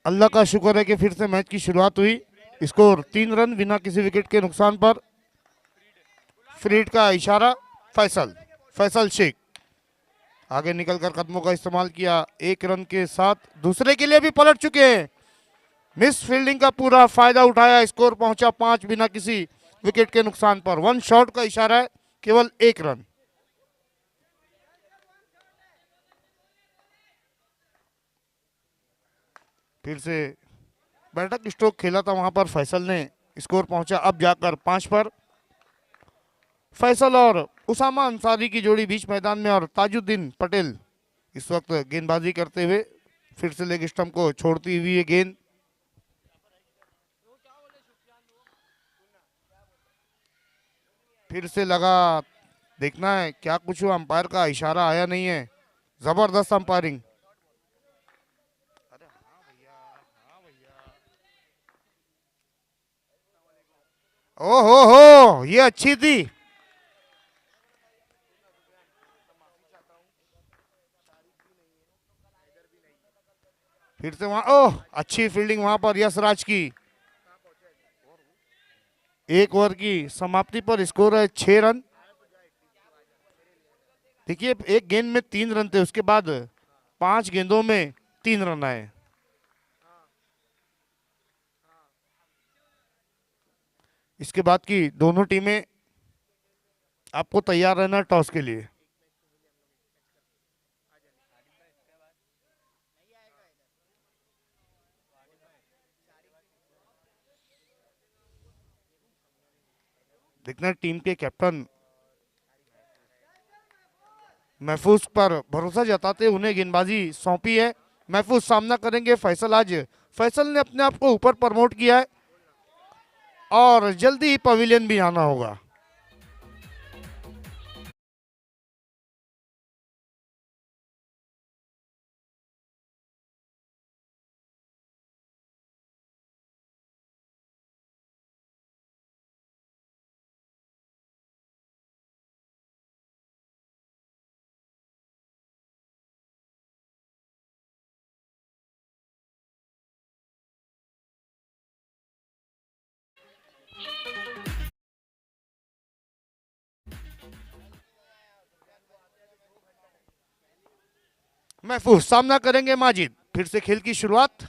अल्लाह का शुक्र है कि फिर से मैच की शुरुआत हुई। स्कोर 3 रन बिना किसी विकेट के नुकसान पर। फ्री हिट का इशारा। फैसल फैसल शेख आगे निकलकर कदमों का इस्तेमाल किया। 1 रन के साथ दूसरे के लिए भी पलट चुके हैं। मिस फील्डिंग का पूरा फायदा उठाया। स्कोर पहुंचा 5 बिना किसी विकेट के नुकसान पर। 1 शॉट का इशारा है, केवल 1 रन। फिर से बैठक स्ट्रोक खेला था वहां पर फैसल ने। स्कोर पहुंचा अब जाकर 5 पर। फैसल और उसामा अंसारी की जोड़ी बीच मैदान में और ताजुद्दीन पटेल इस वक्त गेंदबाजी करते हुए। फिर से लेग स्टंप को छोड़ती हुई ये गेंद। फिर से लगा। देखना है क्या कुछ हुआ। अंपायर का इशारा आया नहीं है। जबरदस्त अंपायरिंग। ओ हो ये अच्छी थी। फिर से वहां ओह अच्छी फील्डिंग वहां पर यशराज की। 1 ओवर की समाप्ति पर स्कोर है 6 रन। देखिए एक गेंद में 3 रन थे, उसके बाद 5 गेंदों में 3 रन आए। इसके बाद की दोनों टीमें आपको तैयार रहना टॉस के लिए। देखना टीम के कैप्टन महफूज पर भरोसा जताते उन्हें गेंदबाजी सौंपी है। महफूज सामना करेंगे फैसल। आज फैसल ने अपने आप को ऊपर प्रमोट किया है और जल्दी ही पवेलियन भी आना होगा। महफूज सामना करेंगे माजिद। फिर से खेल की शुरुआत।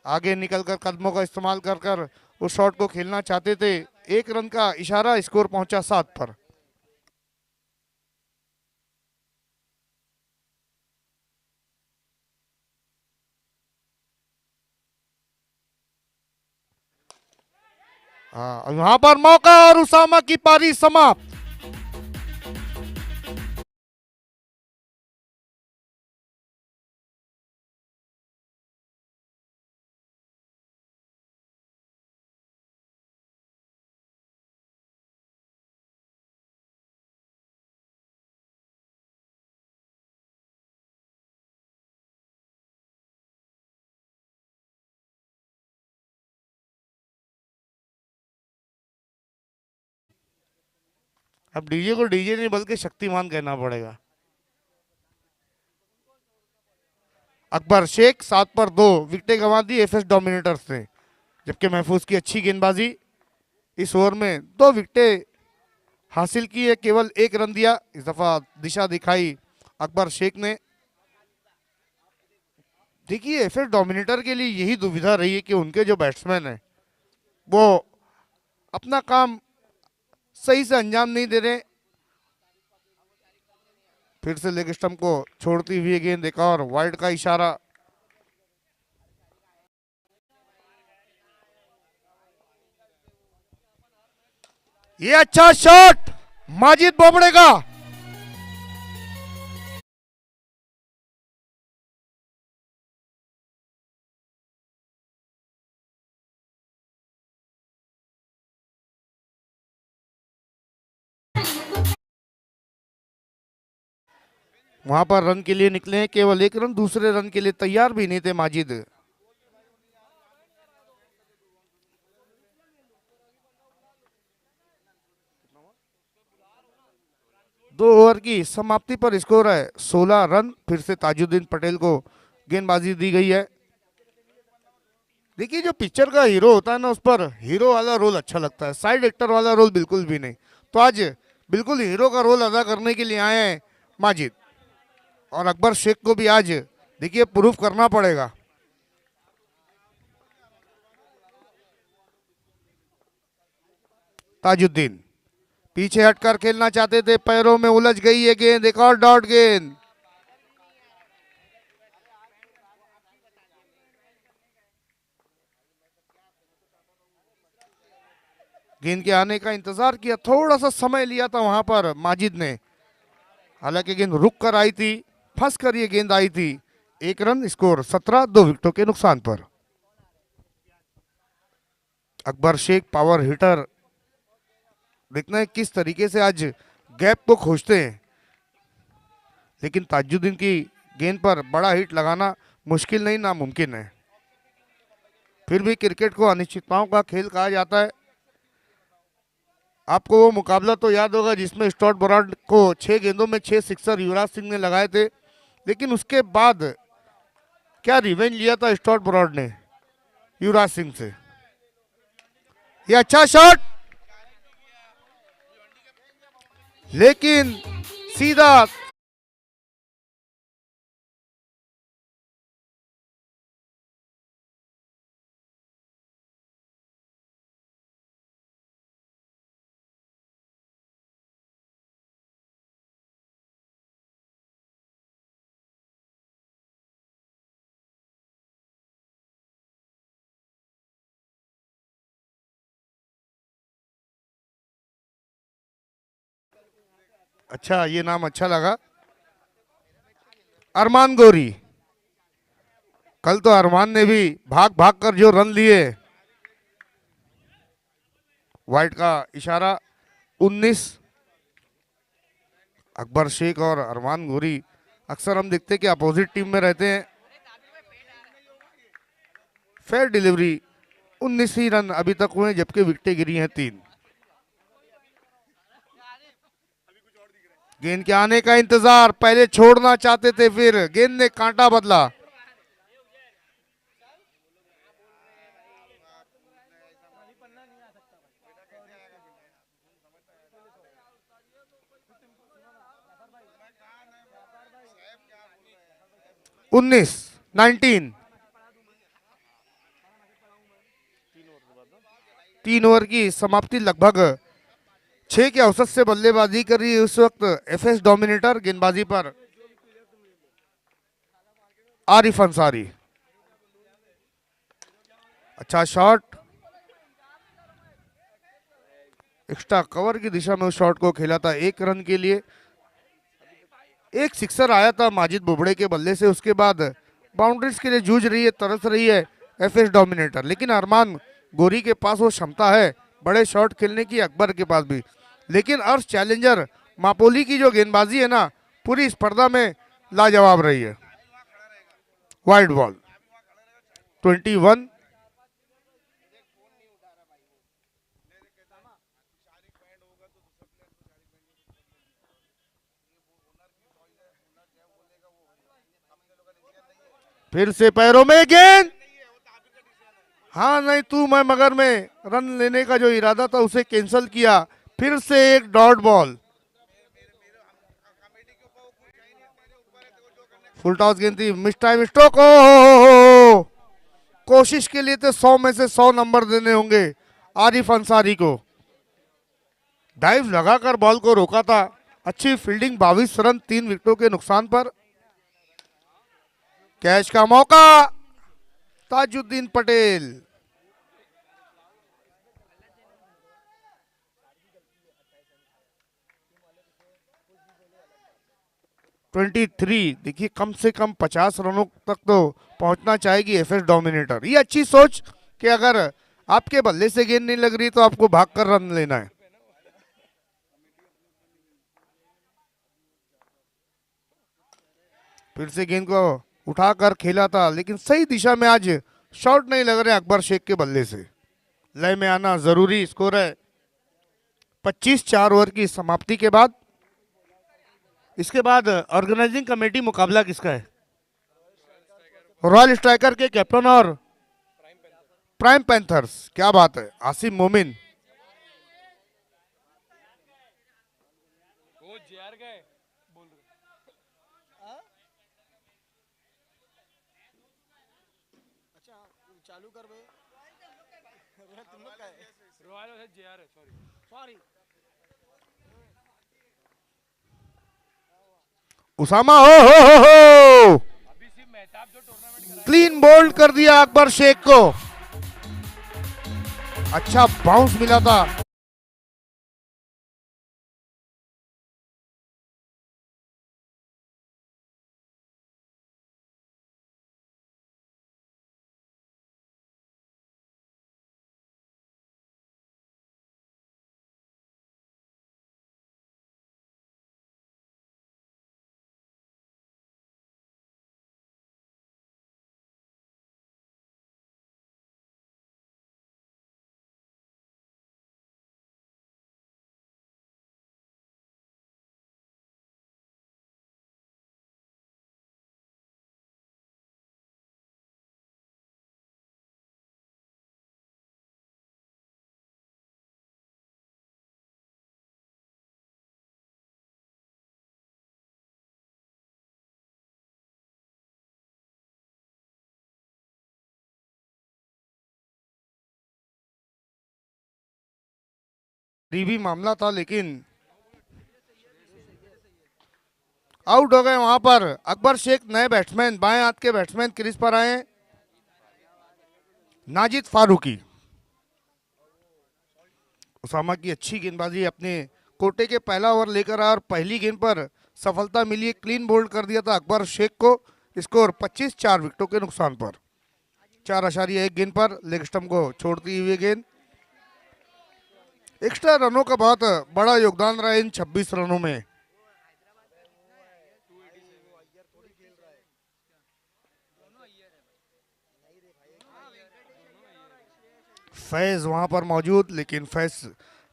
आगे निकलकर कदमों का इस्तेमाल कर कर उस शॉट को खेलना चाहते थे। 1 रन का इशारा। स्कोर पहुंचा 7 पर। हाँ वहां पर मौका और उसामा की पारी समाप्त। अब डीजे को डीजे नहीं बल्कि शक्तिमान कहना पड़ेगा। अकबर शेख 7 पर 2 विकेटें गंवा दी एफएस डोमिनेटर्स ने। जबकि महफूज की अच्छी गेंदबाजी। इस ओवर में 2 विकेटें हासिल की है, केवल 1 रन दिया। इस दफा दिशा दिखाई अकबर शेख ने। देखिए एफएस डोमिनेटर के लिए यही दुविधा रही है कि उनके जो बैट्समैन हैं वो अपना काम सही से अंजाम नहीं दे रहे। फिर से लेग स्टंप को छोड़ती हुई गेंद। एक और वाइड का इशारा। ये अच्छा शॉट माजिद बोबड़े का। वहां पर रन के लिए निकले हैं, केवल 1 रन। दूसरे रन के लिए तैयार भी नहीं थे माजिद। 2 ओवर की समाप्ति पर स्कोर है 16 रन। फिर से ताजुद्दीन पटेल को गेंदबाजी दी गई है। देखिए जो पिक्चर का हीरो होता है ना, उस पर हीरो वाला रोल अच्छा लगता है, साइड एक्टर वाला रोल बिल्कुल भी नहीं। तो आज बिल्कुल हीरो का रोल अदा करने के लिए आए हैं माजिद, और अकबर शेख को भी आज देखिए प्रूफ करना पड़ेगा। ताजुद्दीन पीछे हटकर खेलना चाहते थे, पैरों में उलझ गई है गेंद, एक और डॉट गेंद। गेंद के आने का इंतजार किया, थोड़ा सा समय लिया था वहां पर माजिद ने, हालांकि गेंद रुक कर आई थी, फंस कर ये गेंद आई थी। 1 रन, स्कोर 17, 2 विकेटों के नुकसान पर। अकबर शेख पावर हिटर, देखना है किस तरीके से आज गैप को खोजते हैं, लेकिन ताजुद्दीन की गेंद पर बड़ा हिट लगाना मुश्किल नहीं, नामुमकिन है। फिर भी क्रिकेट को अनिश्चितताओं का खेल कहा जाता है। आपको वो मुकाबला तो याद होगा जिसमें स्टुअर्ट ब्रॉड को 6 गेंदों में 6 सिक्सर युवराज सिंह ने लगाए थे, लेकिन उसके बाद क्या रिवेंज लिया था स्टुअर्ट ब्रॉड ने युवराज सिंह से। ये अच्छा शॉट, लेकिन सीधा अच्छा, ये नाम अच्छा लगा, अरमान गोरी। कल तो अरमान ने भी भाग भाग कर जो रन लिए। वाइट का इशारा 19। अकबर शेख और अरमान गोरी अक्सर हम देखते कि अपोजिट टीम में रहते हैं। फेयर डिलीवरी, 19 ही रन अभी तक हुए, जबकि विकेटें गिरी हैं 3। गेंद के आने का इंतजार, पहले छोड़ना चाहते थे, फिर गेंद ने कांटा बदला। उन्नीस 19। 3 ओवर की समाप्ति, लगभग 6 के औसत से बल्लेबाजी कर रही है उस वक्त एफएस डोमिनेटर। गेंदबाजी पर आरिफ अंसारी, अच्छा शॉट, एक्स्ट्रा कवर की दिशा में उस शॉट को खेला था 1 रन के लिए। एक सिक्सर आया था माजिद बुबड़े के बल्ले से, उसके बाद बाउंड्रीज के लिए जूझ रही है, तरस रही है एफएस डोमिनेटर। लेकिन अरमान गोरी के पास वो क्षमता है बड़े शॉट खेलने की, अकबर के पास भी। लेकिन अर्श चैलेंजर मापोली की जो गेंदबाजी है ना, पूरी स्पर्धा में लाजवाब रही है। Wide ball 21। फिर से पैरों में गेंद, हाँ नहीं तू मैं मगर में रन लेने का जो इरादा था उसे कैंसिल किया। फिर से एक डॉट बॉल, फुल टॉस गेंद थी, मिस टाइम स्ट्रोक। कोशिश के लिए तो 100 में से 100 नंबर देने होंगे आरिफ अंसारी को। डाइव लगाकर बॉल को रोका था, अच्छी फील्डिंग, 22 रन 3 विकेटों के नुकसान पर। कैच का मौका, ताजुद्दीन पटेल। देखिए कम से कम 50 रनों तक तो पहुंचना चाहेगी एफएस डोमिनेटर। ये अच्छी सोच कि अगर आपके बल्ले से गेंद नहीं लग रही तो आपको भागकर रन लेना है। फिर से गेंद को उठाकर खेला था, लेकिन सही दिशा में आज शॉट नहीं लग रहे अकबर शेख के बल्ले से। लय में आना जरूरी। स्कोर है 25, 4 ओवर की समाप्ति के बाद। इसके बाद ऑर्गेनाइजिंग कमेटी मुकाबला किसका है? रॉयल स्ट्राइकर के कैप्टन और प्राइम पैंथर्स, क्या बात है, आसिम मोमिन। चालू कर भाई। तुम लोग का है रॉयल जेआर है, सॉरी सॉरी। उसामा हो क्लीन बोल्ड कर दिया अकबर शेख को। अच्छा बाउंस मिला था। भी मामला था लेकिन आउट हो गए वहां पर अकबर शेख। नए बैट्समैन, बाएं हाथ के बैट्समैन क्रीज पर आए, नाजिद फारूकी। उसामा की अच्छी गेंदबाजी, अपने कोटे के पहला ओवर लेकर आया और पहली गेंद पर सफलता मिली है। क्लीन बोल्ड कर दिया था अकबर शेख को। स्कोर 25, 4 विकेटों के नुकसान पर। 4.1 गेंद पर लेग स्टंप को छोड़ती हुई गेंद। एक्स्ट्रा रनों का बहुत बड़ा योगदान रहा इन 26 रनों में। फैज वहां पर मौजूद, लेकिन फैज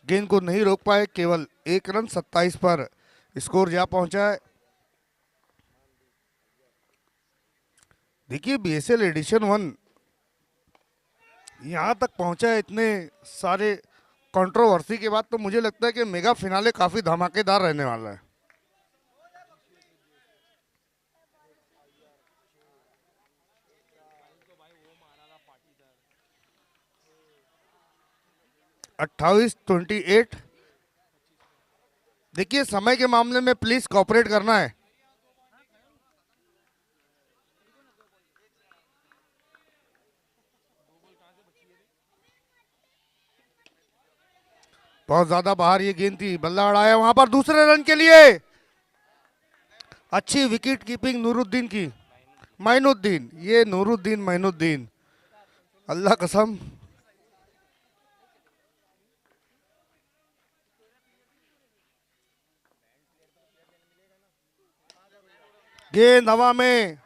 गेंद को नहीं रोक पाए। केवल 1 रन 27 पर स्कोर जा पहुंचा है। देखिए बीएसएल एडिशन 1 यहां तक पहुंचा है इतने सारे कंट्रोवर्सी के बाद, तो मुझे लगता है कि मेगा फिनाले काफी धमाकेदार रहने वाला है। अट्ठाईस 28। देखिए समय के मामले में प्लीज कोऑपरेट करना है। बहुत ज्यादा बाहर ये गेंद थी, बल्ला अड़ाया वहां पर दूसरे रन के लिए। अच्छी विकेट कीपिंग नूरुद्दीन की, माइनुद्दीन, ये नूरुद्दीन माइनुद्दीन, अल्लाह कसम। गेंद हवा में,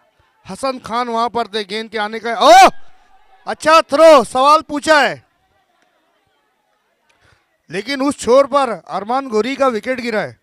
हसन खान वहां पर थे गेंद के आने का। ओ अच्छा थ्रो, सवाल पूछा है, लेकिन उस छोर पर अरमान गोरी का विकेट गिरा है।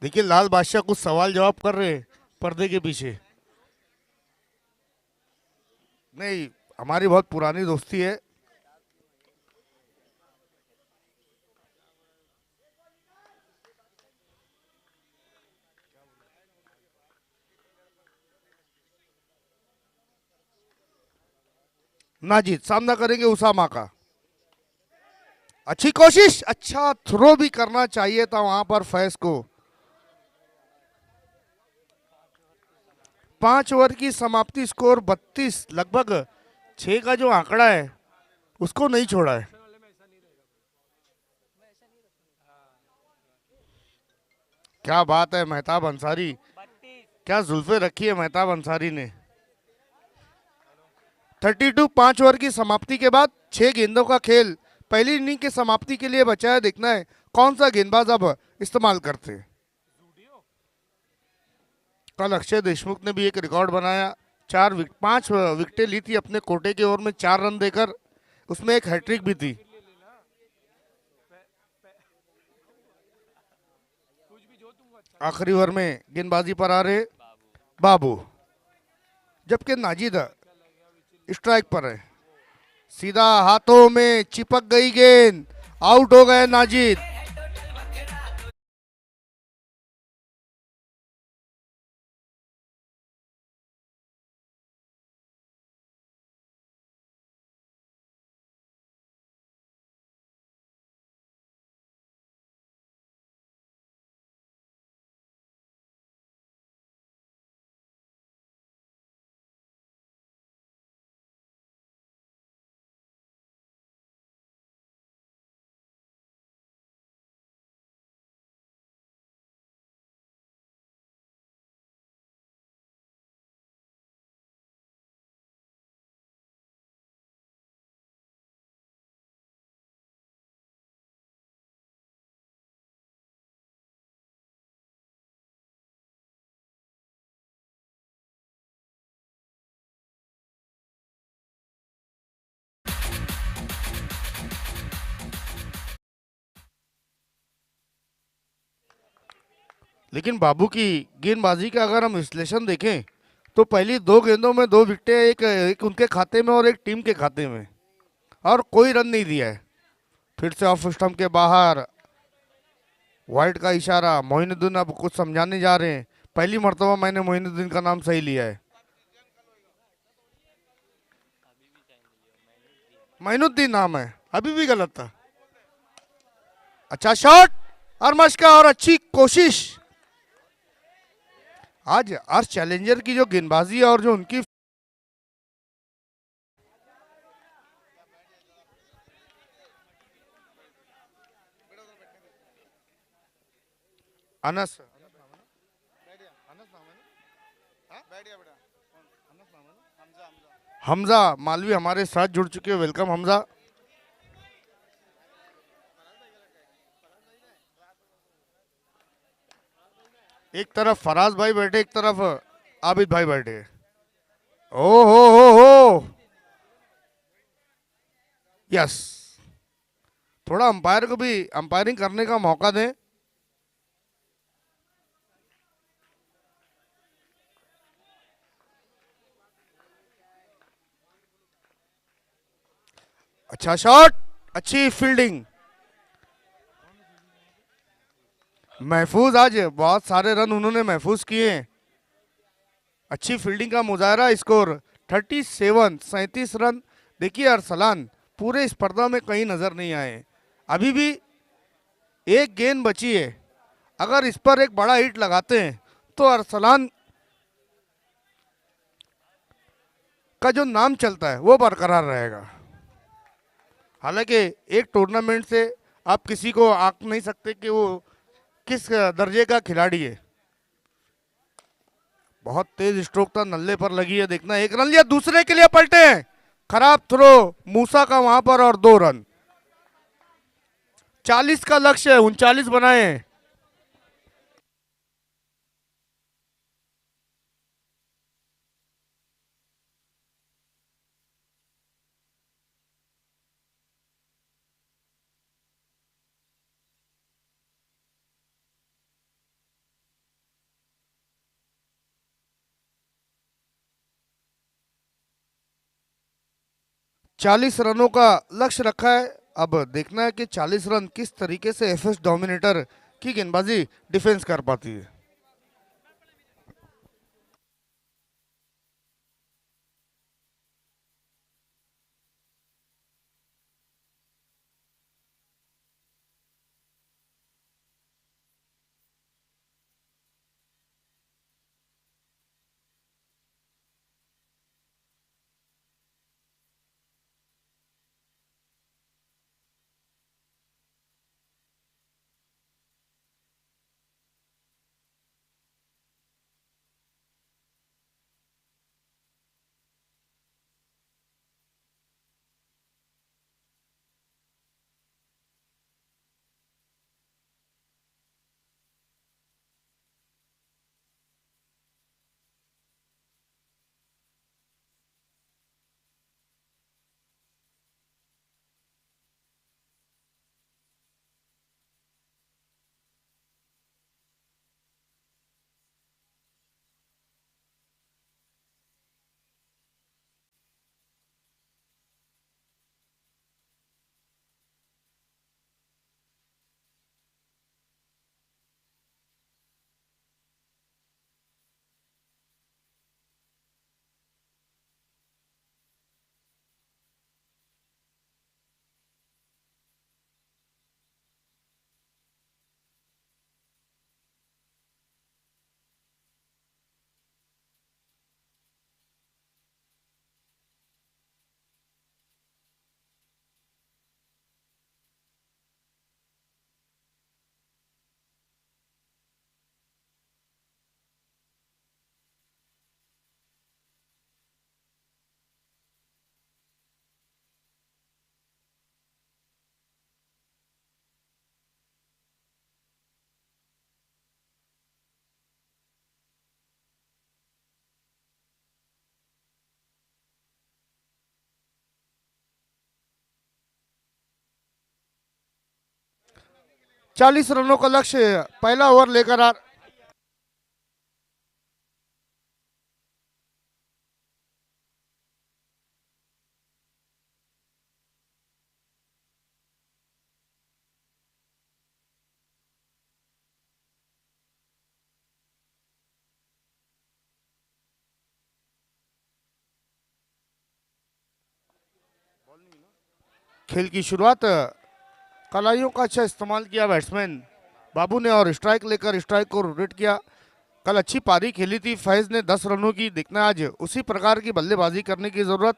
देखिए लाल बादशाह कुछ सवाल जवाब कर रहे हैं पर्दे के पीछे। नहीं, हमारी बहुत पुरानी दोस्ती है। नाजिद सामना करेंगे उसामा का। अच्छी कोशिश, अच्छा थ्रो भी करना चाहिए था वहां पर फैज को। 5 ओवर की समाप्ति, स्कोर 32। लगभग 6 का जो आंकड़ा है उसको नहीं छोड़ा है। क्या बात है मेहताब अंसारी, 32। क्या जुल्फे रखी है मेहताब अंसारी ने। 32 5 ओवर की समाप्ति के बाद 6 गेंदों का खेल पहली इनिंग की समाप्ति के लिए बचा है। देखना है कौन सा गेंदबाज अब इस्तेमाल करते हैं। कल अक्षय देशमुख ने भी एक रिकॉर्ड बनाया, 5 विकेटें ली थी अपने कोटे के ओवर में 4 रन देकर, उसमें एक हैट्रिक भी थी। आखिरी ओवर में गेंदबाजी पर आ रहे बाबू, जबकि नाजिद स्ट्राइक पर है। सीधा हाथों में चिपक गई गेंद, आउट हो गए नाजिद। लेकिन बाबू की गेंदबाजी का अगर हम विश्लेषण देखें तो पहली 2 गेंदों में 2 विकेटें, एक उनके खाते में और एक टीम के खाते में, और कोई रन नहीं दिया है। फिर से ऑफ स्टंप के बाहर, वाइड का इशारा। मोइनुद्दीन अब कुछ समझाने जा रहे हैं। पहली मर्तबा मैंने मोइनुद्दीन का नाम सही लिया है। मोइनुद्दीन नाम है, अभी भी गलत था। अच्छा शॉट अरमश का, और अच्छी कोशिश। आज अर्श चैलेंजर की जो गेंदबाजी और जो उनकी अनस हमजा मालवी हमारे साथ जुड़ चुके हैं। वेलकम हमजा। एक तरफ फराज भाई बैठे, एक तरफ आबिद भाई बैठे। ओ हो, यस। थोड़ा अंपायर को भी अंपायरिंग करने का मौका दें। अच्छा शॉट, अच्छी फील्डिंग। महफूज, आज बहुत सारे रन उन्होंने महफूज किए हैं। अच्छी फील्डिंग का मुजाहरा। Score 37 run. देखिए अरसलान पूरे स्पर्धा में कहीं नजर नहीं आए। अभी भी एक गेंद बची है, अगर इस पर एक बड़ा हिट लगाते हैं तो अरसलान का जो नाम चलता है वो बरकरार रहेगा। हालांकि एक टूर्नामेंट से आप किसी को आंक नहीं सकते कि वो किस दर्जे का खिलाड़ी है। बहुत तेज स्ट्रोक था, नल्ले पर लगी है। देखना, एक रन लिया, दूसरे के लिए पलटे। खराब थ्रो मूसा का वहां पर, और 2 रन। 40 का लक्ष्य है, 39 बनाए। 40 रनों का लक्ष्य रखा है। अब देखना है कि 40 रन किस तरीके से एफएस डोमिनेटर की गेंदबाजी डिफेंस कर पाती है। 40 रनों का लक्ष्य पहला ओवर लेकर आ खेल की शुरुआत कलाइयों का अच्छा इस्तेमाल किया बैट्समैन बाबू ने और स्ट्राइक लेकर स्ट्राइक को रोटेट किया। कल अच्छी पारी खेली थी फैज ने 10 रनों की, दिखना आज उसी प्रकार की बल्लेबाजी करने की जरूरत।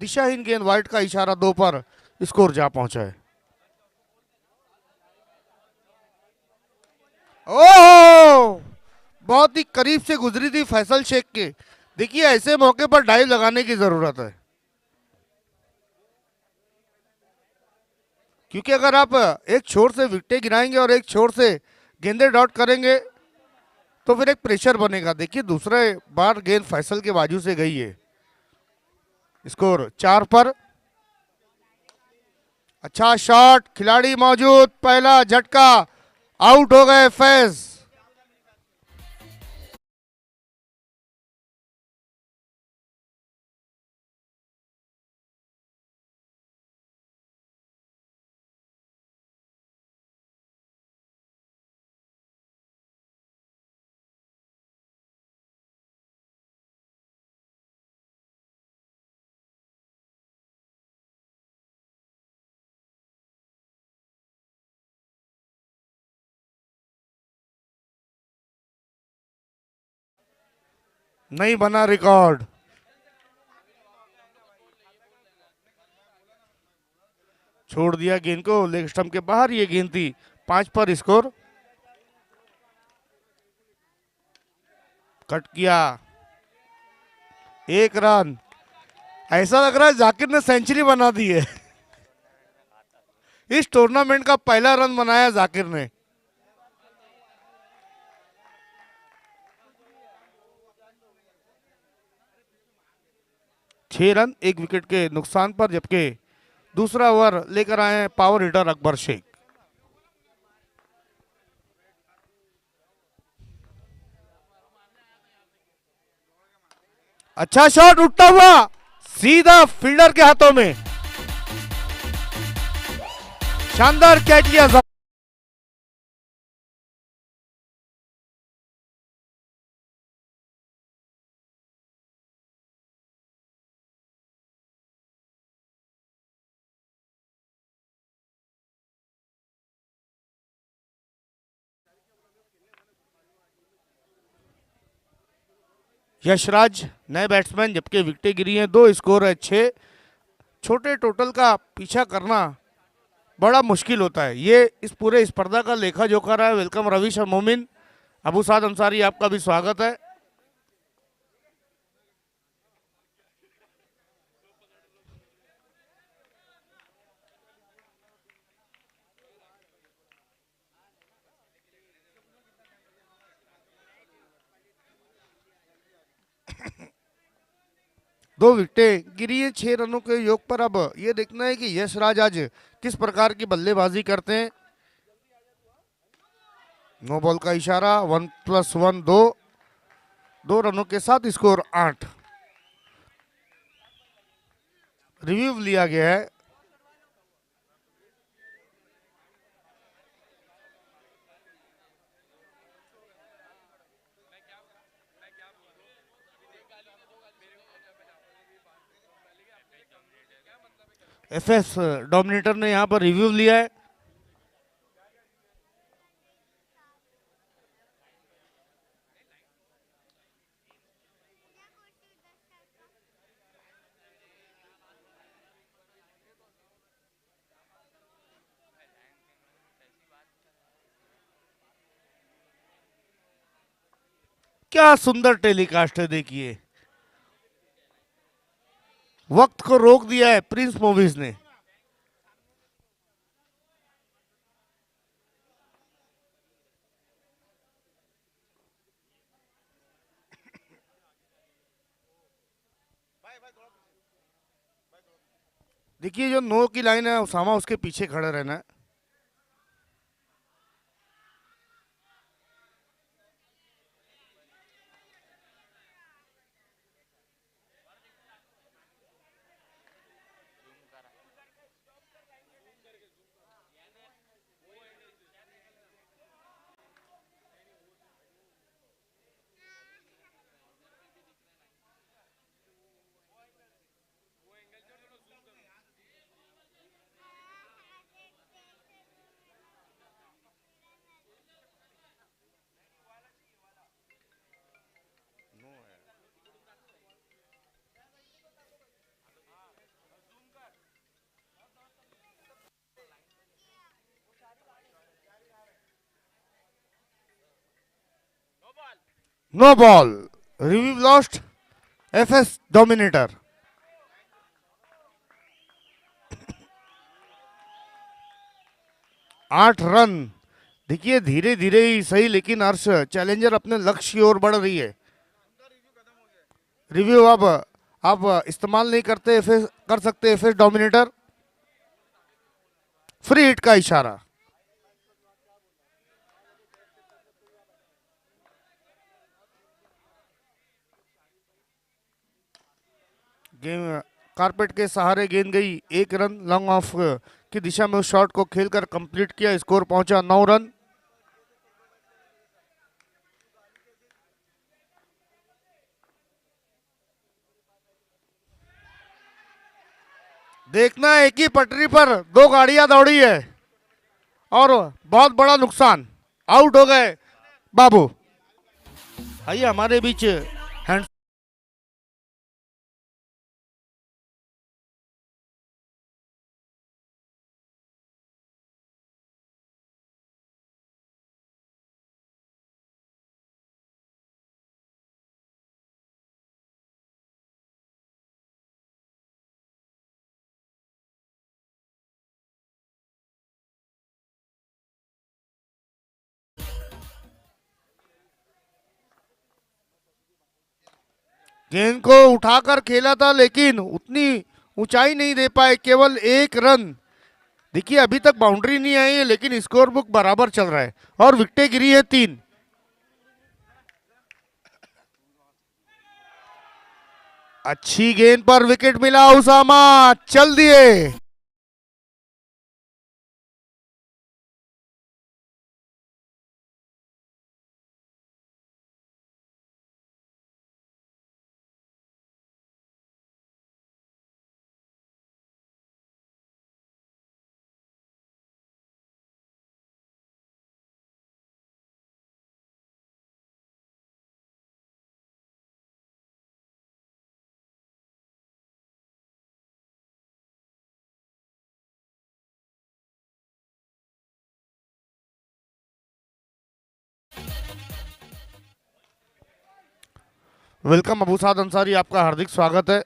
दिशाहीन गेंद वाइट का इशारा 2 पर स्कोर जा पहुंचा है। ओह, बहुत ही करीब से गुजरी थी फैसल शेख के। देखिए ऐसे मौके पर डाइव लगाने की जरूरत है, क्योंकि अगर आप एक छोर से विकेटें गिराएंगे और एक छोर से गेंदे डॉट करेंगे तो फिर एक प्रेशर बनेगा। देखिए दूसरे बार गेंद फैसल के बाजू से गई है। स्कोर 4 पर। अच्छा शॉट, खिलाड़ी मौजूद, पहला झटका, आउट हो गए फैज। नहीं बना रिकॉर्ड। छोड़ दिया गेंद को लेग स्टंप के बाहर, ये गेंद थी। 5 पर स्कोर। कट किया, 1 रन। ऐसा लग रहा है जाकिर ने सेंचुरी बना दी है। इस टूर्नामेंट का पहला रन बनाया जाकिर ने। छह रन 1 विकेट के नुकसान पर, जबकि दूसरा ओवर लेकर आए हैं पावर हिटर अकबर शेख। अच्छा शॉट, उठता हुआ सीधा फील्डर के हाथों में। शानदार कैच लिया। यशराज नए बैट्समैन, जबकि विकेटें गिरी हैं 2, स्कोर है 6। छोटे टोटल का पीछा करना बड़ा मुश्किल होता है। ये इस पूरे स्पर्धा का लेखा जोखा रहा है। वेलकम रवीश और मोमिन। अबू साद अंसारी, आपका भी स्वागत है। दो विकेटें गिरी है 6 रनों के योग पर। अब ये देखना है कि यशराज आज किस प्रकार की बल्लेबाजी करते हैं। नो बॉल का इशारा, 1+1 2 रनों के साथ स्कोर 8। रिव्यू लिया गया है। एफएस डोमिनेटर ने यहां पर रिव्यू लिया है। क्या सुंदर टेलीकास्ट है, देखिए वक्त को रोक दिया है प्रिंस मूवीज ने। देखिए जो नो की लाइन है उसामा, उसके पीछे खड़े रहना है। No ball, review lost, FS dominator. 8 run. देखिए धीरे धीरे ही सही, लेकिन हर्ष चैलेंजर अपने लक्ष्य की ओर बढ़ रही है। रिव्यू अब आप इस्तेमाल नहीं करते, एफएस कर सकते, एफएस डोमिनेटर। फ्री हिट का इशारा। गेंद कारपेट के सहारे गेंद गई, 1 रन लॉन्ग ऑफ की दिशा में उस शॉट को खेलकर कंप्लीट किया। स्कोर पहुंचा 9 रन। देखना एक ही पटरी पर 2 गाड़ियां दौड़ी है और बहुत बड़ा नुकसान। आउट हो गए बाबू। आइए हमारे बीच हैंड। गेंद को उठाकर खेला था, लेकिन उतनी ऊंचाई नहीं दे पाए, केवल 1 रन। देखिए अभी तक बाउंड्री नहीं आई है, लेकिन स्कोर बुक बराबर चल रहा है और विकेटें गिरी है 3। अच्छी गेंद पर विकेट मिला, उसामा चल दिए। वेलकम अबू साद अंसारी, आपका हार्दिक स्वागत है।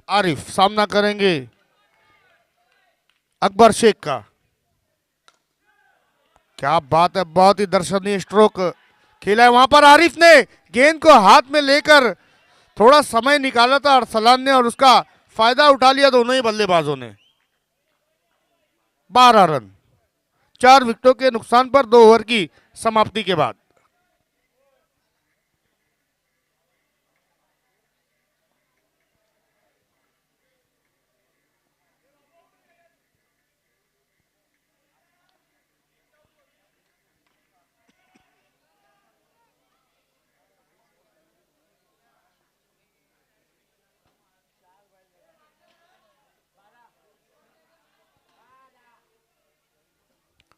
आरिफ सामना करेंगे अकबर शेख का। क्या बात है, बहुत ही दर्शनीय स्ट्रोक खेला है वहां पर। आरिफ ने गेंद को हाथ में लेकर थोड़ा समय निकाला था अरसलान ने, और उसका फायदा उठा लिया दोनों ही बल्लेबाजों ने। 12 रन, 4 विकेटों के नुकसान पर 2 ओवर की समाप्ति के बाद।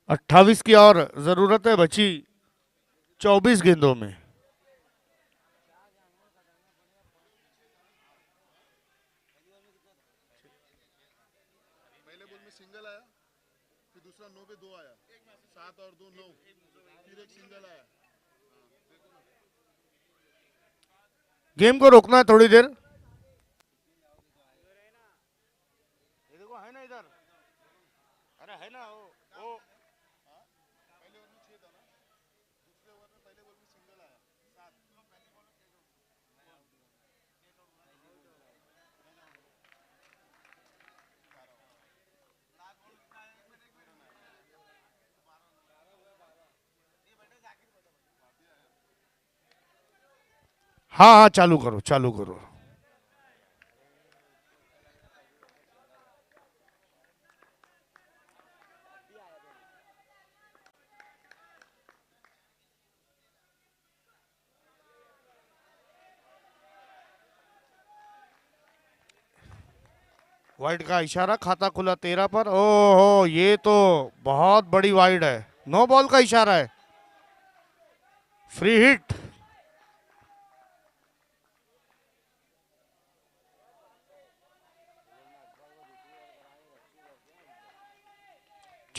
अट्ठाईस की और जरूरत है बची 24 गेंदों में। पहले बॉल में सिंगल आया, फिर दूसरा 9 पे 2 आया, 7 और 2 9, फिर एक सिंगल आया। गेम को रोकना है थोड़ी देर। ये देखो है ना इधर, अरे है ना वो पहले ओवर में 6 था ना, दूसरे ओवर में पहले बॉल में सिंगल आया, 7। हाँ हाँ चालू करो चालू करो। वाइड का इशारा, खाता खुला 13 पर। ओहो ये तो बहुत बड़ी वाइड है, नो बॉल का इशारा है। Free hit.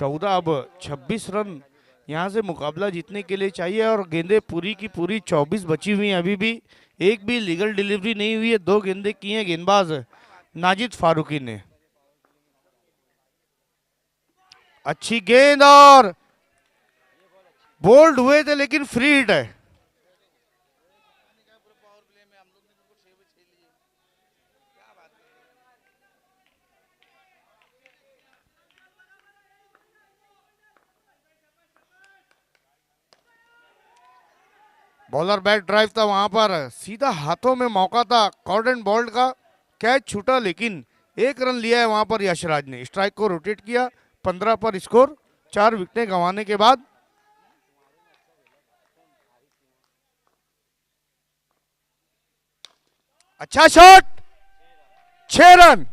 14 अब 26 रन यहाँ से मुकाबला जीतने के लिए चाहिए और गेंदें पूरी की पूरी 24 बची हुई हैं अभी भी। एक भी लीगल डिलीवरी नहीं हुई है। 2 गेंदें की हैं गेंदबाज नाजिद फारूकी ने। अच्छी गेंद और बोल्ड हुए थे लेकिन फ्री हिट है। बॉलर बैट ड्राइव था वहां पर, सीधा हाथों में मौका था कॉर्डन बॉल्ट का, कैच छूटा लेकिन 1 रन लिया है वहां पर यशराज ने। स्ट्राइक को रोटेट किया, 15 पर स्कोर 4 विकेटें गंवाने के बाद। अच्छा शॉट, 6 रन।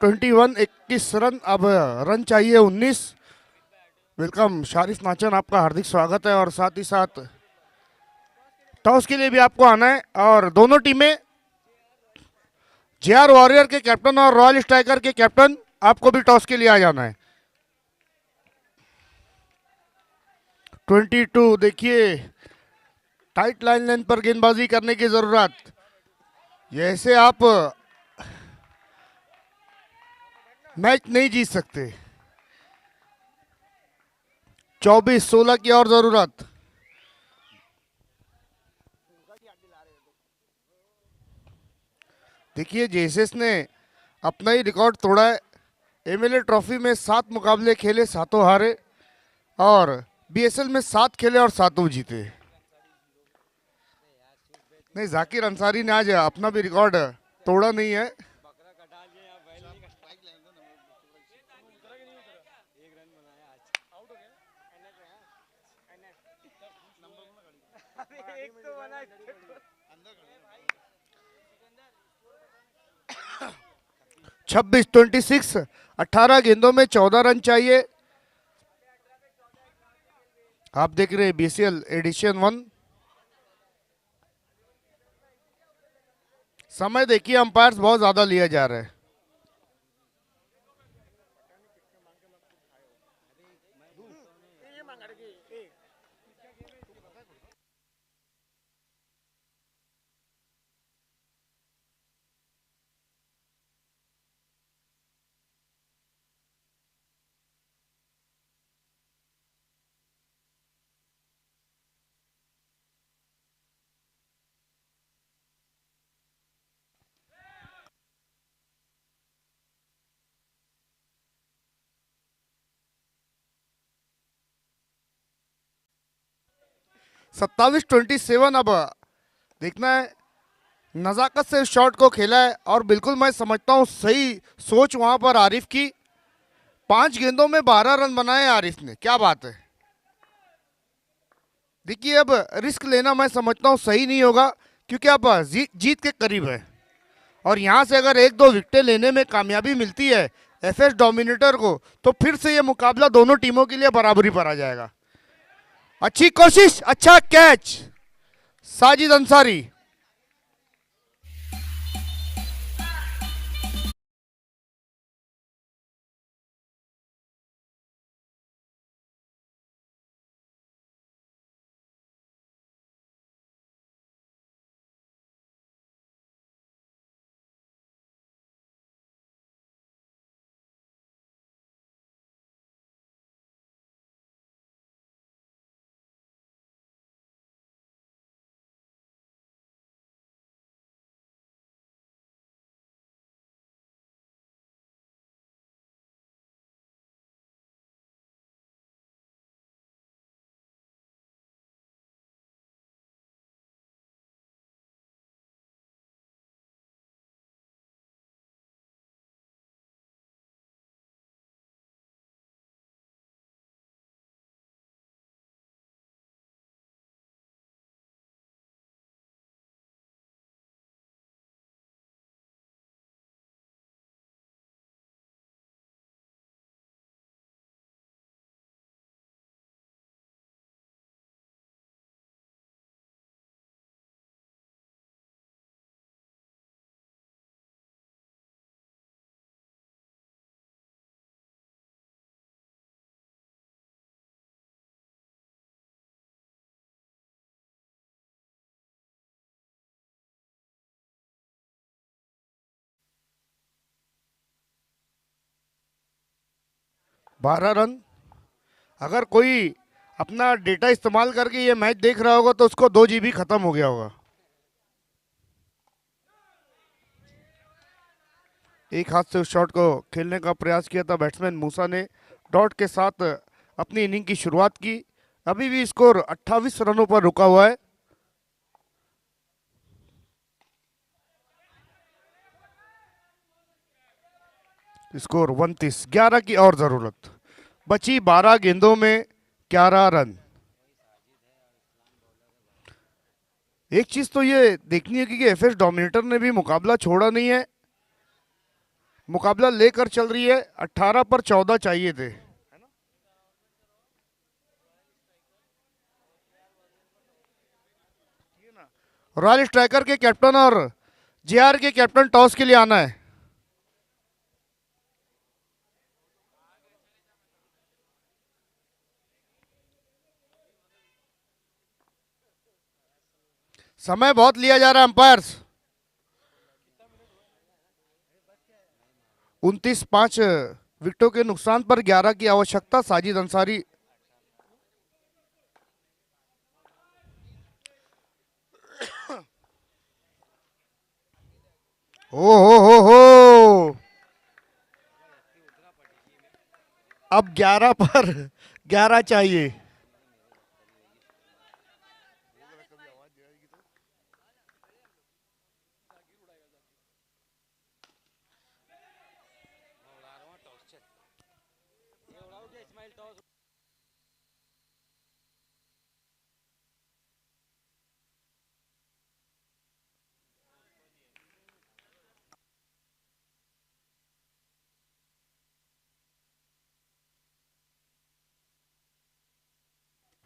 ट्वेंटी 21 रन, अब रन चाहिए 19। वेलकम शारिफ नाचन, आपका हार्दिक स्वागत है। और साथ ही साथ टॉस के लिए भी आपको आना है और दोनों टीमें, जेआर वॉरियर के कैप्टन और रॉयल स्ट्राइकर के कैप्टन, आपको भी टॉस के लिए आ जाना है। 22 देखिए, टाइट लाइन लेंथ पर गेंदबाजी करने की जरूरत। ऐसे आप मैच नहीं जीत सकते। 24-16 की और जरूरत। देखिए जेसेस ने अपना ही रिकॉर्ड तोड़ा है। एमएलए ट्रॉफी में 7 मुकाबले खेले, 7 हारे, और बीएसएल में 7 खेले और 7 जीते। नहीं, जाकिर अंसारी ने आज अपना भी रिकॉर्ड तोड़ा नहीं है। छब्बीस 26, 18 गेंदों में 14 रन चाहिए। आप देख रहे हैं बीसीएल एडिशन 1। समय देखिए, अंपायर्स बहुत ज्यादा लिया जा रहा है। 27-27। अब देखना है, नज़ाकत से इस शॉट को खेला है और बिल्कुल मैं समझता हूँ सही सोच वहां पर आरिफ की। 5 गेंदों में 12 रन बनाए आरिफ ने, क्या बात है। देखिए अब रिस्क लेना मैं समझता हूँ सही नहीं होगा, क्योंकि अब जीत के करीब है और यहां से अगर 1-2 विकेटें लेने में कामयाबी मिलती है एफएस डोमिनेटर को, तो फिर से ये मुकाबला दोनों टीमों के लिए बराबरी पर आ जाएगा। अच्छी कोशिश, अच्छा कैच साजिद अंसारी। बारह रन। अगर कोई अपना डेटा इस्तेमाल करके ये मैच देख रहा होगा तो उसको 2 GB खत्म हो गया होगा। एक हाथ से उस शॉट को खेलने का प्रयास किया था बैट्समैन मूसा ने, डॉट के साथ अपनी इनिंग की शुरुआत की। अभी भी स्कोर 28 रनों पर रुका हुआ है। स्कोर 29, 11 की और जरूरत बची। 12 गेंदों में 11 रन। एक चीज तो ये देखनी है कि एफएस डोमिनेटर ने भी मुकाबला छोड़ा नहीं है, मुकाबला लेकर चल रही है। 18 पर 14 चाहिए थे। रॉयल स्ट्राइकर के कैप्टन और जेआर के कैप्टन टॉस के लिए आना है। समय बहुत लिया जा रहा है अंपायर्स। 29-5 विकेटों के नुकसान पर 11 की आवश्यकता। साजिद अंसारी ओ हो। अब 11 पर 11 चाहिए।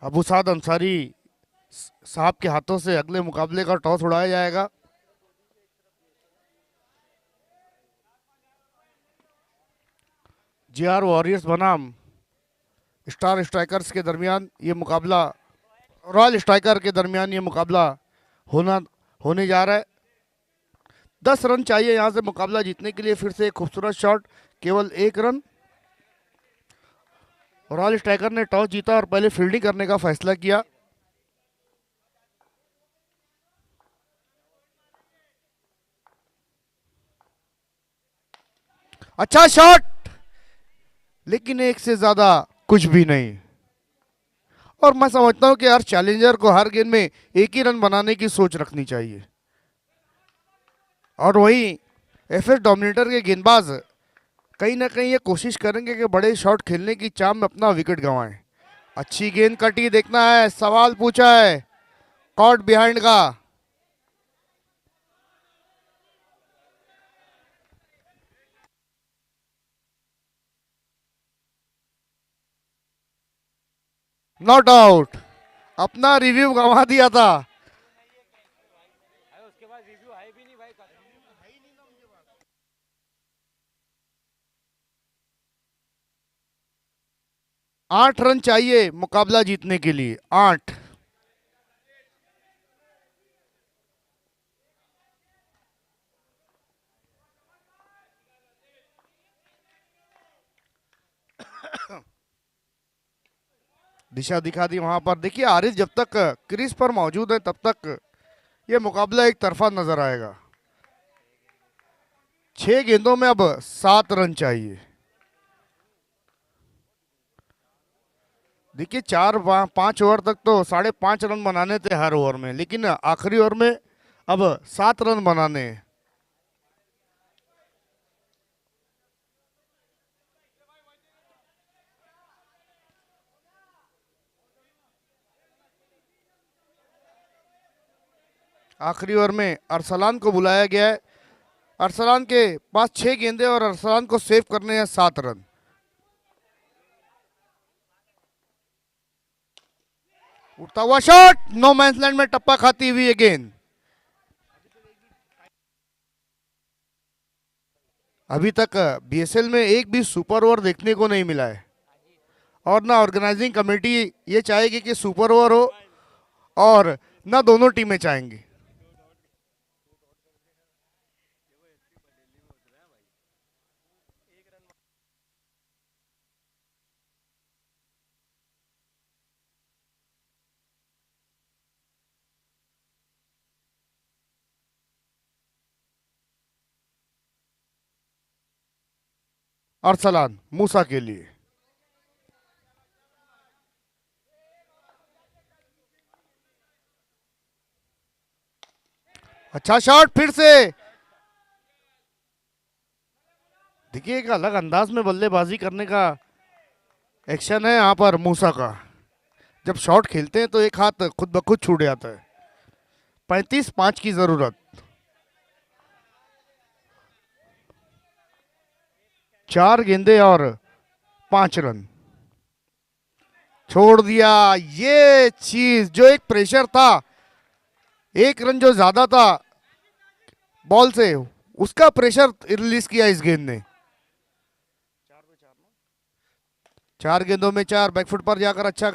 अबू साद अंसारी साहब के हाथों से अगले मुकाबले का टॉस उड़ाया जाएगा। जेआर वॉरियर्स बनाम स्टार स्ट्राइकर्स के दरमियान ये मुकाबला, रॉयल स्ट्राइकर के दरमियान ये मुकाबला होने जा रहा है। 10 रन चाहिए यहां से मुकाबला जीतने के लिए। फिर से एक खूबसूरत शॉट, केवल 1 रन। रॉयल स्ट्राइकर ने टॉस जीता और पहले फील्डिंग करने का फैसला किया। अच्छा शॉट, लेकिन एक से ज्यादा कुछ भी नहीं। और मैं समझता हूं कि हर चैलेंजर को हर गेंद में एक ही रन बनाने की सोच रखनी चाहिए। और वही एफएस डोमिनेटर के गेंदबाज कहीं ना कहीं ये कोशिश करेंगे कि बड़े शॉट खेलने की चाह में अपना विकेट गंवाएं। अच्छी गेंद कटी, देखना है, सवाल पूछा है कॉट बिहाइंड का। नॉट आउट, अपना रिव्यू गंवा दिया था। अरे उसके बाद रिव्यू है भी नहीं भाई। 8 रन चाहिए मुकाबला जीतने के लिए, 8। दिशा दिखा दी वहां पर। देखिए आरिफ जब तक क्रीज पर मौजूद है तब तक यह मुकाबला एक तरफा नजर आएगा। 6 गेंदों में अब 7 रन चाहिए। देखिए 4-5 ओवर तक तो 5.5 रन बनाने थे हर ओवर में, लेकिन आखिरी ओवर में अब 7 रन बनाने हैं। आखिरी ओवर में अरसलान को बुलाया गया है। अरसलान के पास 6 गेंदे और अरसलान को सेव करने हैं 7 रन। उठता हुआ शॉट, नो मैंस लैंड में टप्पा खाती हुई ये गेंद। अभी तक बीएसएल में एक भी सुपर ओवर देखने को नहीं मिला है, और ना ऑर्गेनाइजिंग कमेटी ये चाहेगी कि सुपर ओवर हो, और ना दोनों टीमें चाहेंगी। अरसलान मूसा के लिए अच्छा शॉट, फिर से। देखिए एक अलग अंदाज में बल्लेबाजी करने का एक्शन है यहाँ पर मूसा का। जब शॉट खेलते हैं तो एक हाथ खुद ब खुद छूट जाता है। 35-5 की जरूरत। 4 गेंदे और 5 रन। छोड़ दिया। ये चीज जो एक प्रेशर था, 1 रन जो ज्यादा था बॉल से, उसका प्रेशर रिलीज किया इस गेंद ने। 4 गेंदों में 4, बैकफुट पर जाकर अच्छा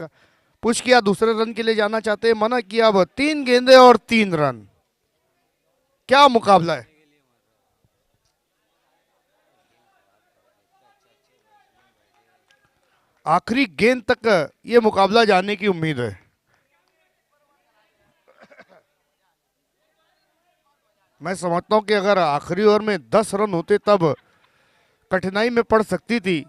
पुश किया, दूसरे रन के लिए जाना चाहते हैं, मना किया। अब 3 गेंदे और 3 रन। क्या मुकाबला है। आखिरी गेंद तक ये मुकाबला जाने की उम्मीद है। मैं समझता हूं कि अगर आखिरी ओवर में 10 रन होते तब कठिनाई में पड़ सकती थी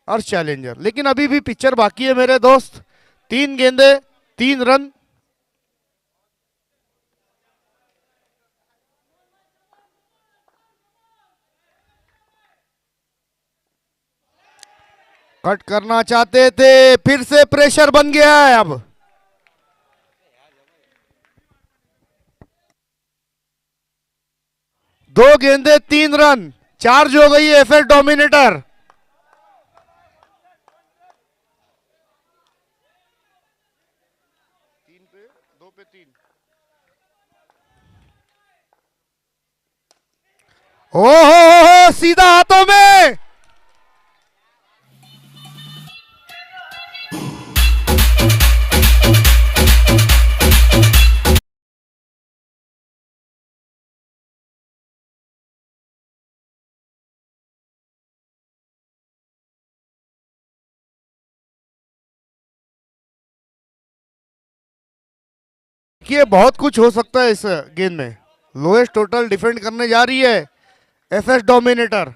अर्श चैलेंजर, लेकिन अभी भी पिक्चर बाकी है मेरे दोस्त। 3 गेंदे 3 रन। कट करना चाहते थे, फिर से प्रेशर बन गया है। अब दो गेंदे 3 रन, चार्ज हो गई है एफएस डोमिनेटर। ओहो सीधा हाथों में। देखिए बहुत कुछ हो सकता है इस गेंद में। लोएस्ट टोटल डिफेंड करने जा रही है एफएस डोमिनेटर।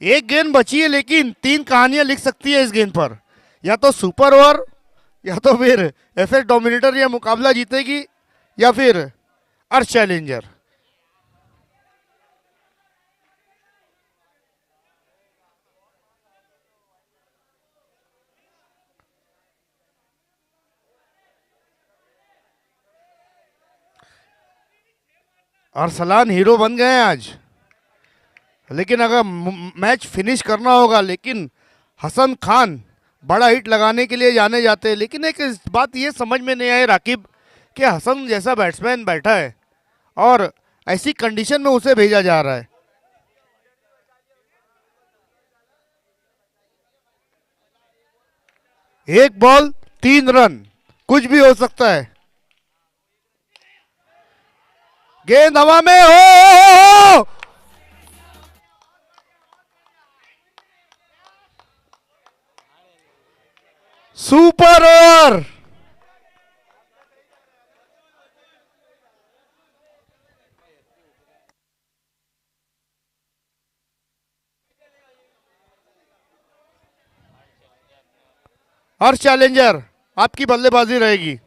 एक गेंद बची है, लेकिन 3 कहानियां लिख सकती है इस गेंद पर। या तो सुपर ओवर या तो फिर एफएस डोमिनेटर ये मुकाबला जीतेगी या फिर अर्श चैलेंजर। अरसलान हीरो बन गए हैं आज, लेकिन अगर मैच फिनिश करना होगा, लेकिन हसन खान बड़ा हिट लगाने के लिए जाने जाते हैं। लेकिन एक इस बात ये समझ में नहीं आई राकिब कि हसन जैसा बैट्समैन बैठा है और ऐसी कंडीशन में उसे भेजा जा रहा है। एक बॉल 3 रन, कुछ भी हो सकता है। गेंद हवा में हो, सुपर ओवर। अर्श चैलेंजर आपकी बल्लेबाजी रहेगी।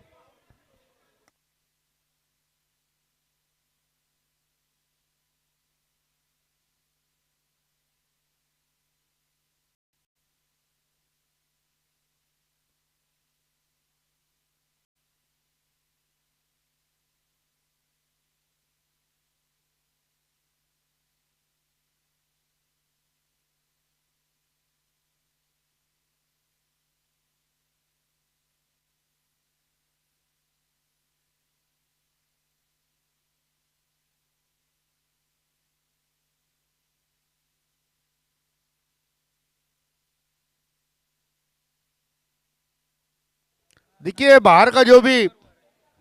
देखिए बाहर का जो भी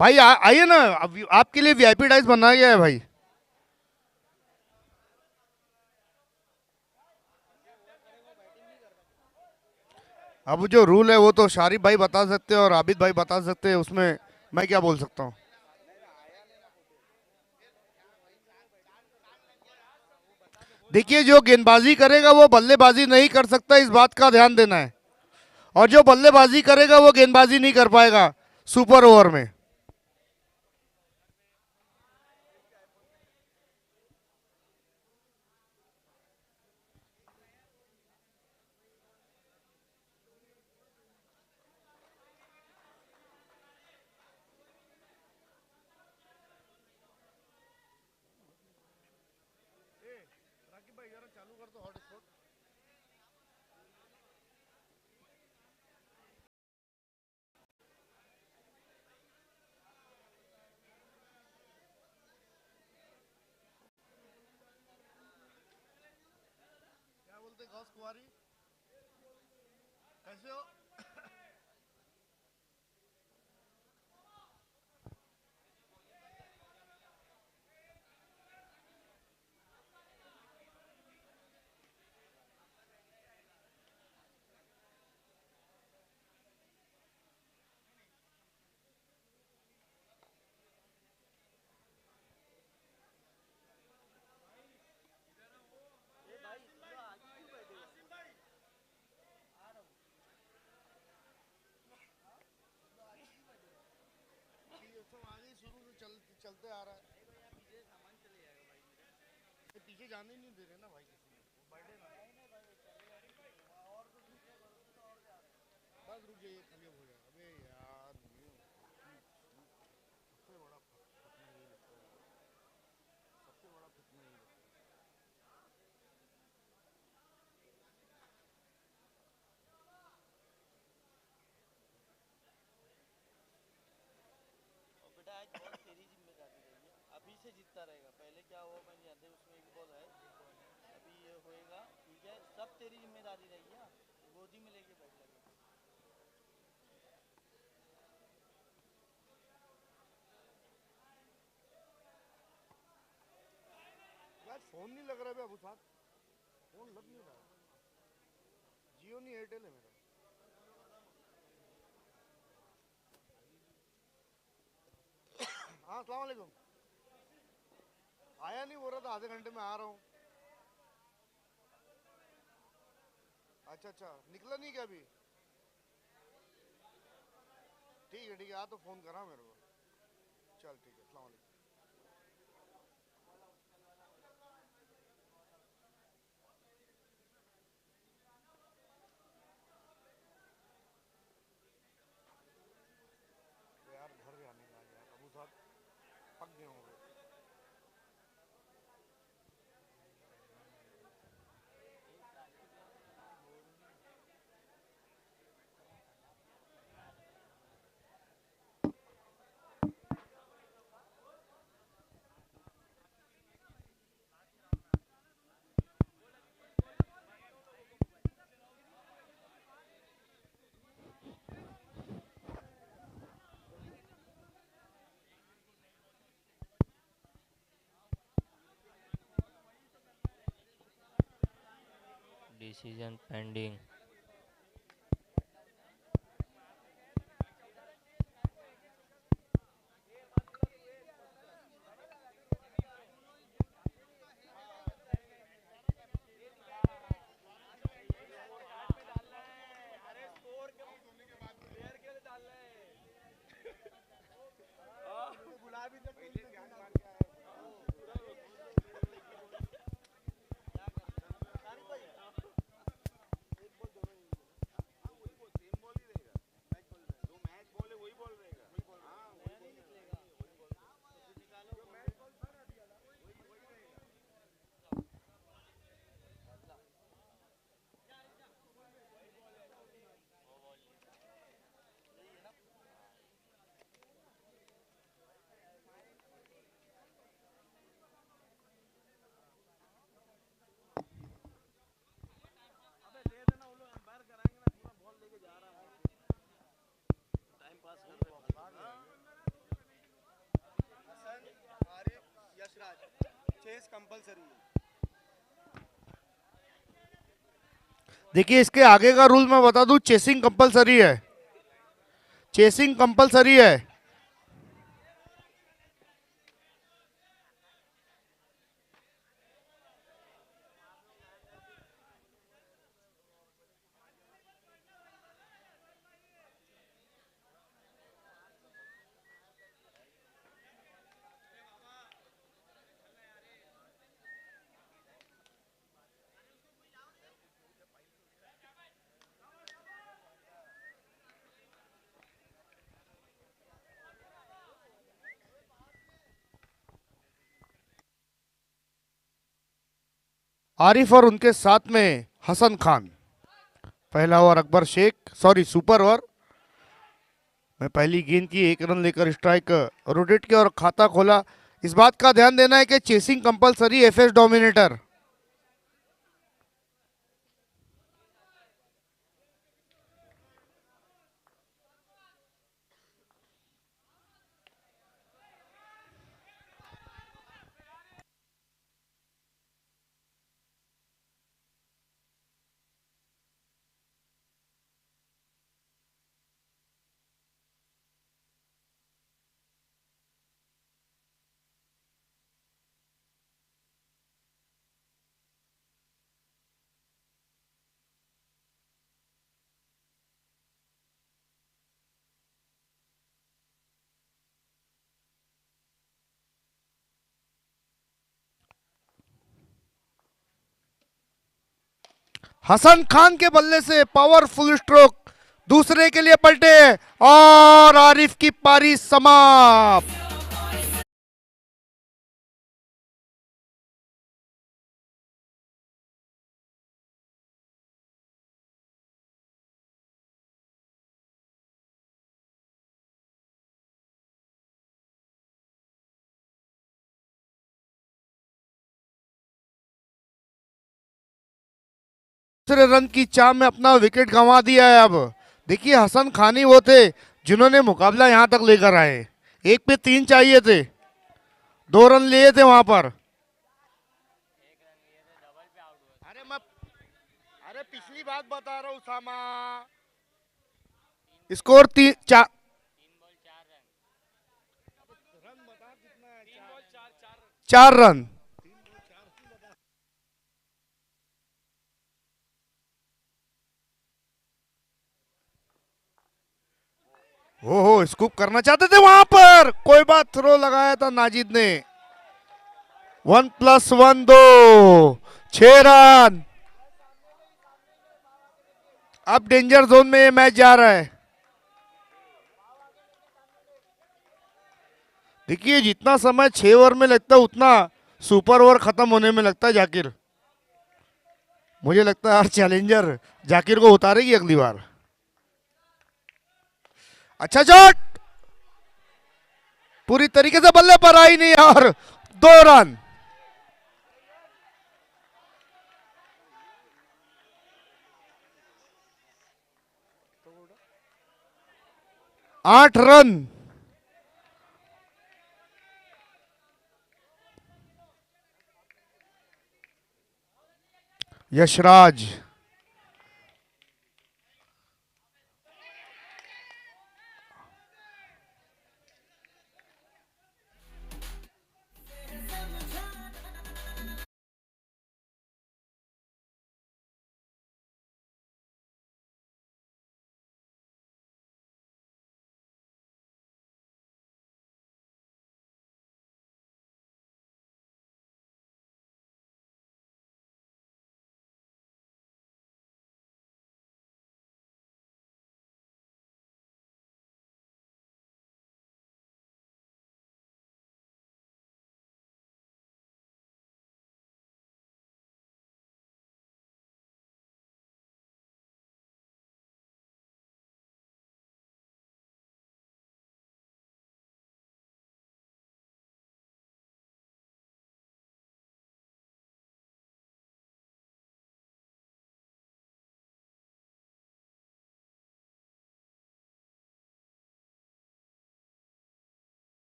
भाई आइए ना, आपके लिए वीआईपी डाइस बनाया गया है भाई। अब जो रूल है वो तो शारिफ भाई बता सकते हैं और आबिद भाई बता सकते हैं, उसमें मैं क्या बोल सकता हूँ। देखिए जो गेंदबाजी करेगा वो बल्लेबाजी नहीं कर सकता, इस बात का ध्यान देना है। और जो बल्लेबाजी करेगा वो गेंदबाजी नहीं कर पाएगा सुपर ओवर में। क्या बोलते गौस कुंवारी, कैसे हो? चलते आ रहा है, पीछे जाने ही नहीं दे रहे ना भाई किसी ने, बर्थडे ना बस रुक जाइए, खाली हो जाएगा। अबे यार सबसे बड़ा फतना ये लगता है, सबसे बड़ा फतना ये लगता है। और बेटा आज बॉल तेरी जिम्मेदारी रही है, अभी से जीतता रहेगा। पहले क्या हुआ मैं नहीं जानते, उसमें एक बॉल है, अभी ये होएगा, ठीक है, सब तेरी जिम्मेदारी रही है, गोदी में लेके बैठ लगे। यार फोन नहीं लग रहा है अबू साहब, फोन लग नहीं रहा है। जियो नहीं एयरटेल है मेरा। हाँ अस्सलाम वालेकुम। आया नहीं, बोल रहा था आधे घंटे में आ रहा हूँ। अच्छा अच्छा, निकला नहीं क्या अभी? ठीक है, आ तो फोन करा मेरे को। चल ठीक है, अस्सलाम वालेकुम। यार घर जाने का यार, अबू साहब पक गए होंगे। Decision pending. चेस कंपलसरी है। देखिए, इसके आगे का रूल मैं बता दूं, चेसिंग कंपलसरी है। चेसिंग कंपलसरी है। आरिफ और उनके साथ में हसन खान। पहला over Akbar Shaikh, sorry super over में पहली गेंद की 1 रन लेकर स्ट्राइक रोटेट किया और खाता खोला। इस बात का ध्यान देना है कि chasing compulsory, FS dominator. Hasan Khan के बल्ले से पावरफुल स्ट्रोक, दूसरे के लिए पलटे और आरिफ की पारी समाप्त। दूसरे रन की चाह में अपना विकेट गंवा दिया है। अब देखिए, हसन खान ही वो थे जिन्होंने मुकाबला यहां तक लेकर आए। 1 पे 3 चाहिए थे, 2 रन लिए थे वहां पर। अरे पिछली बात बता रहा हूँ सामा। Score 4 run. ओहो, स्कूप करना चाहते थे वहां पर, कोई बात, थ्रो लगाया था नाजिद ने। 1+1 2, 6 रन। अब डेंजर जोन में ये मैच जा रहा है। देखिए, जितना समय 6 ओवर में लगता है उतना सुपर ओवर खत्म होने में लगता है जाकिर। मुझे लगता है हर चैलेंजर जाकिर को उतारेगी अगली बार। अच्छा शॉट, पूरी तरीके से बल्ले पर आई नहीं और 2 रन। 8 रन। यशराज,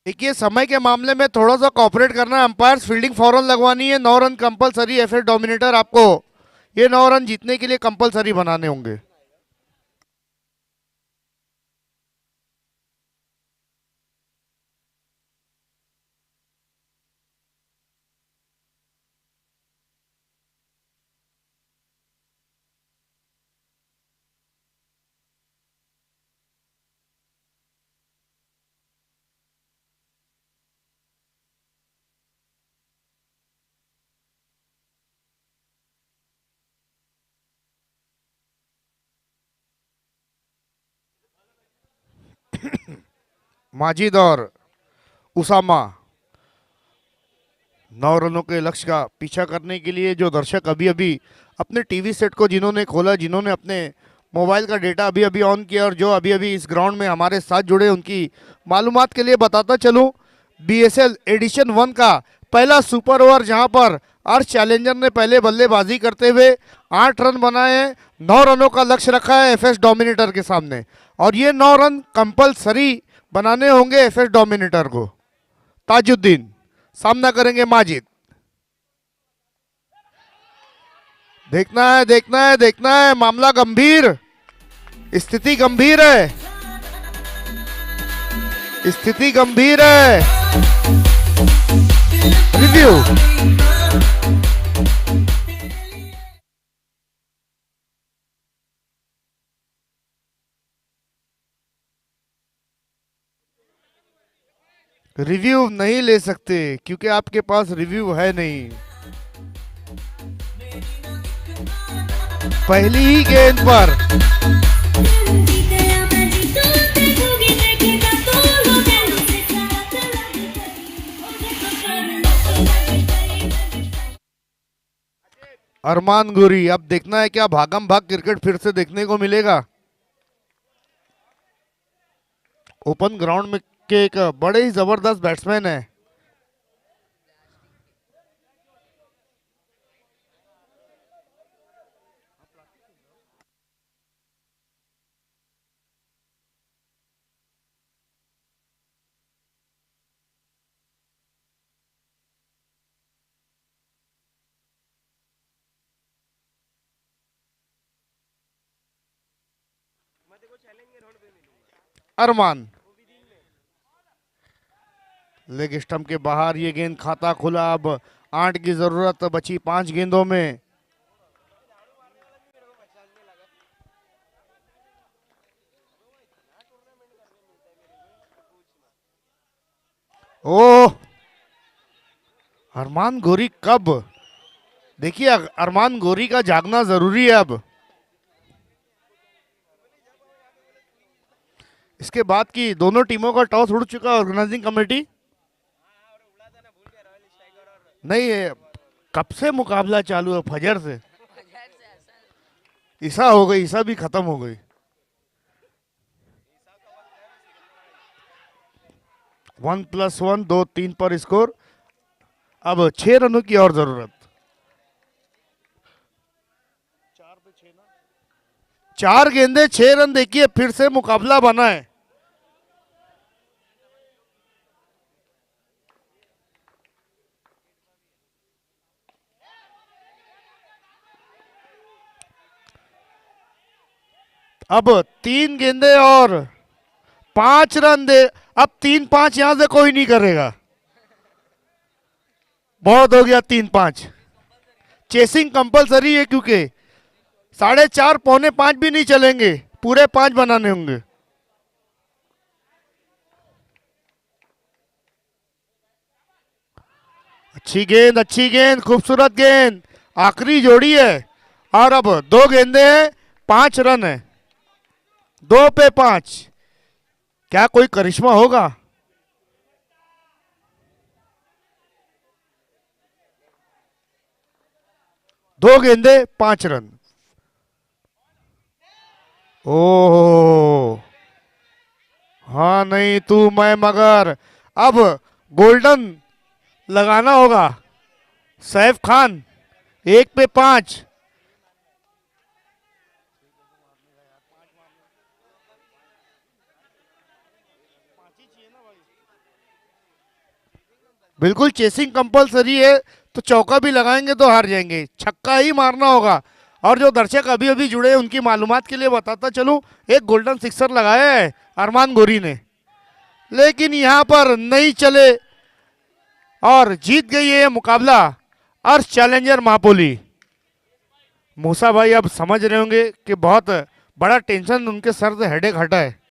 देखिए समय के मामले में थोड़ा सा कॉपरेट करना है। अंपायर्स फील्डिंग फौरन लगवानी है। 9 रन कंपलसरी। एफएस डोमिनेटर आपको ये 9 रन जीतने के लिए कंपलसरी बनाने होंगे। माजिद और उसामा 9 रनों के लक्ष्य का पीछा करने के लिए, जो दर्शक अभी अभी अपने टीवी सेट को जिन्होंने खोला, जिन्होंने अपने मोबाइल का डेटा अभी अभी ऑन किया और जो अभी अभी इस ग्राउंड में हमारे साथ जुड़े, उनकी मालूमात के लिए बताता चलूं, बीएसएल एडिशन 1 का पहला सुपर ओवर जहां पर अर्श चैलेंजर ने पहले बल्लेबाजी करते हुए 8 रन बनाए हैं। 9 रनों का लक्ष्य रखा है एफएस डोमिनेटर के सामने और ये 9 रन कंपलसरी बनाने होंगे एफएस डोमिनेटर को। ताजुद्दीन सामना करेंगे माजिद। देखना है, देखना है, देखना है, मामला गंभीर, स्थिति गंभीर है, स्थिति गंभीर है। रिव्यू, रिव्यू नहीं ले सकते क्योंकि आपके पास रिव्यू है नहीं। पहली ही गेंद पर अरमान गुरी। अब देखना है क्या भागम भाग क्रिकेट फिर से देखने को मिलेगा। ओपन ग्राउंड में के एक बड़े ही जबरदस्त बैट्समैन है। अरमान। लेग स्टंप के बाहर ये गेंद, खाता खुला। अब 8 की जरूरत बची 5 गेंदों में। ओह, अरमान गोरी कब, देखिए अरमान गोरी का जागना जरूरी है अब। इसके बाद की दोनों टीमों का टॉस उड़ चुका है। ऑर्गेनाइजिंग कमेटी नहीं है, कब से मुकाबला चालू है, फजर से। ईसा हो गई, ईसा भी खत्म हो गई। 1+1 2-3 पर स्कोर। अब 6 रनों की और जरूरत। 4 गेंदे 6 रन। देखिए फिर से मुकाबला बना है। अब 3 गेंदे और 5 रन दे। अब 3-5 यहां से कोई नहीं करेगा, बहुत हो गया 3-5। चेसिंग कंपलसरी है क्योंकि 4:30 4:45 भी नहीं चलेंगे, पूरे 5 बनाने होंगे। अच्छी गेंद, अच्छी गेंद, खूबसूरत गेंद। आखिरी जोड़ी है और अब 2 गेंदे हैं, 5 रन है। 2 पे 5। क्या कोई करिश्मा होगा? दो गेंदे 5 रन। ओह, हाँ नहीं तू मैं मगर। अब गोल्डन लगाना होगा। सैफ खान 1 पे 5। बिल्कुल चेसिंग कंपलसरी है, तो चौका भी लगाएंगे तो हार जाएंगे, छक्का ही मारना होगा। और जो दर्शक अभी अभी जुड़े हैं उनकी मालूमात के लिए बताता चलूं, एक गोल्डन सिक्सर लगाया है अरमान गोरी ने, लेकिन यहां पर नहीं चले और जीत गई है ये मुकाबला अर्श चैलेंजर मापोली। मूसा भाई अब समझ रहे होंगे कि बहुत बड़ा टेंशन उनके सर से हेडेक हटा है।